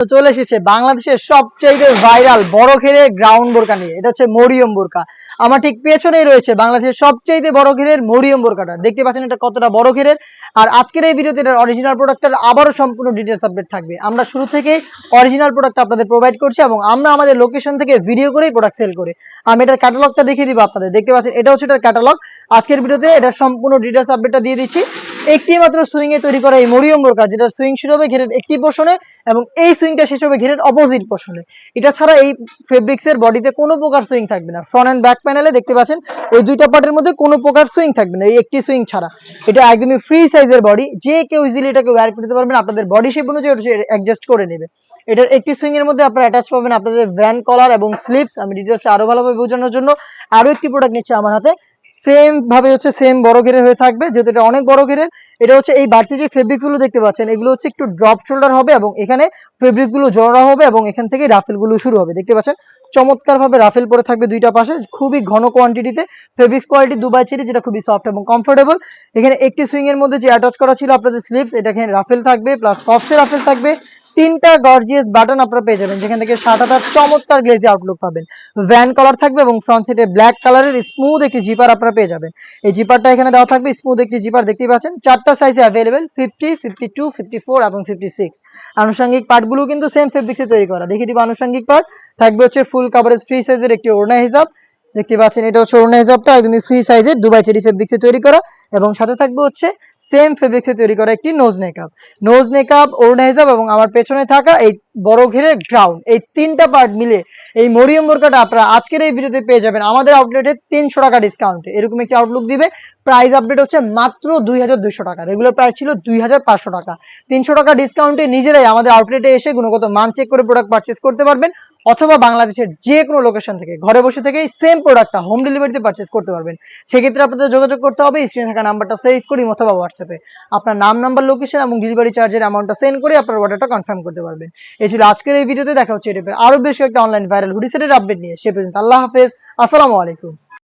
তো চলে এসেছে বাংলাদেশের সবচেয়ে ভাইরাল বড় ঘেরের গ্রাউন্ড বোরকা নিয়ে। এটা হচ্ছে মরিয়ম বোরকা। আমার ঠিক পেছনেই রয়েছে বাংলাদেশের সবচেয়ে বড় ঘেরের মরিয়ম বোরকাটা। দেখতে পাচ্ছেন এটা কতটা বড় ঘেরের। আর আজকের এই ভিডিওতে এটার অরিজিনাল প্রোডাক্টের আবারও সম্পূর্ণ ডিটেলস আপডেট থাকবে। আমরা শুরু থেকেই অরিজিনাল প্রোডাক্ট আপনাদের প্রোভাইড করছি এবং আমরা আমাদের লোকেশন থেকে ভিডিও করেই প্রোডাক্ট সেল করি। আমি এটার ক্যাটালগটা দেখিয়ে দিব আপনাদের। দেখতে পাচ্ছেন এটা হচ্ছে এটার ক্যাটালগ। আজকের ভিডিওতে এটার সম্পূর্ণ ডিটেলস আপডেটটা দিয়ে দিচ্ছি। একটি মাত্র সুইং এ তৈরি করা এই মরিয়ম বোরকা, যেটা সুইং শুরু হবে ঘেরের একটি পোর্শনে এবং এই সুইংটা শেষ হবে ঘেরের অপোজিট পোর্শনে। এটা ছাড়া এই ফেব্রিক্স এর বডিতে কোনো প্রকার সুইং থাকবে না। ফ্রন্ট এন্ড ব্যাক প্যানেলে দেখতে পাচ্ছেন এই দুইটা পার্টের মধ্যে কোনো প্রকার সুইং থাকবে না, এই একটি সুইং ছাড়া। এটা একদমই ফ্রি সাইজের বডি, যে কেউ ইজিলি এটাকে ওয়্যার করতে পারবেন, আপনাদের বডি শেপ অনুযায়ী অ্যাডজাস্ট করে নেবে। এটার একটি সুইং এর মধ্যে আপনারা অ্যাটাচ পাবেন আপনাদের ভ্যান কলার এবং স্লিপস। আমি ডিটেইলস আরো ভালোভাবে বোঝানোর জন্য আরো একটি প্রোডাক্ট নিচ্ছি আমার হাতে। সেম ভাবে হচ্ছে সেম বড় ঘেরের হয়ে থাকবে, যেহেতু এটা অনেক বড় ঘেরের। এটা হচ্ছে এই বাড়তি যে ফেব্রিক গুলো দেখতে পাচ্ছেন, এগুলো হচ্ছে একটু ড্রপ শোল্ডার হবে এবং এখানে ফেব্রিক গুলো জড়া হবে এবং এখান থেকে রাফেল গুলো শুরু হবে। দেখতে পাচ্ছেন চমৎকার ভাবে রাফেল পরে থাকবে দুইটা পাশে, খুবই ঘন কোয়ান্টিটিতে। ফেব্রিক্স কোয়ালিটি দুবাই চেরি, যেটা খুবই সফট এবং কমফোর্টেবল। এখানে একটি সুইং এর মধ্যে যে অ্যাটাচ করা ছিল আপনাদের স্লিপস, এটা এখানে রাফেল থাকবে, প্লাস কপসে রাফেল থাকবে। তিনটা গর্জিয়াস বাটন আপনারা পেয়ে যাবেন, যেখান থেকে শার্টটা চমৎকার গ্লেজি আউটলুক পাবেন। ভ্যান কালার থাকবে এবং ফ্রন্ট সিটে ব্ল্যাক কালারের স্মুথ একটি জিপার আপনারা পেয়ে যাবেন। এই জিপারটা এখানে দেওয়া থাকবে, স্মুথ একটি জিপার দেখতেই পাচ্ছেন। চারটা সাইজে অ্যাভেলেবেল, 50, 52, 54 এবং 56। আনুষঙ্গিক পার্টগুলো কিন্তু সেম ফেব্রিক্সে তৈরি করা। দেখিয়ে দিব আনুষঙ্গিক পার্ট। থাকবে হচ্ছে ফুল কাভারেজ ফ্রি সাইজের একটি ওড়না হিজাব। দেখতে পাচ্ছেন এটা হচ্ছে ওড়না হিজাবটা একদমই ফ্রি সাইজের দুবাই চেরি ফেব্রিক্সে তৈরি করা এবং সাথে থাকবে হচ্ছে সেম ফেব্রিক্সে তৈরি করা একটি নোজ নেকআপ। নোজ নেকআপ, ওড়না হিজাব এবং আমার পেছনে থাকা এই বড় ঘেরের গ্রাউন্ড, এই তিনটা পার্ট মিলে এই মরিয়ম বোরকাটা আপনারা আজকের এই ভিডিওতে পেয়ে যাবেন আমাদের আউটলেটে 300 টাকা ডিসকাউন্টে। এরকম একটি আউটলুক দিবে। প্রাইস আপডেট হচ্ছে মাত্র 2200 টাকা। রেগুলার প্রাইস ছিল 2500 টাকা। 300 টাকা ডিসকাউন্টে নিজেরাই আমাদের আউটলেটে এসে গুণগত মান চেক করে প্রোডাক্ট পারচেজ করতে পারবেন, অথবা বাংলাদেশের যে কোনো লোকেশন থেকে ঘরে বসে থেকেই সেম প্রোডাক্টটা হোম ডেলিভারিতে পারচেজ করতে পারবেন। সেক্ষেত্রে আপনাদের যোগাযোগ করতে হবে স্ক্রিনে থাকা নাম্বারটা সেভ করি অথবা হোয়াটসঅ্যাপে আপনার নাম, নাম্বার, লোকেশন এবং ডেলিভারি চার্জের অ্যামাউন্টটা সেন্ড করে আপনার অর্ডারটা কনফার্ম করতে পারবেন। এই ছিল আজকের এই ভিডিওতে। দেখা হচ্ছে আরো বেশ কয়েকটা অনলাইন ভাইরাল হুডি সেটের আপডেট নিয়ে। সে পর্যন্ত আল্লাহ হাফেজ, আসসালামু আলাইকুম।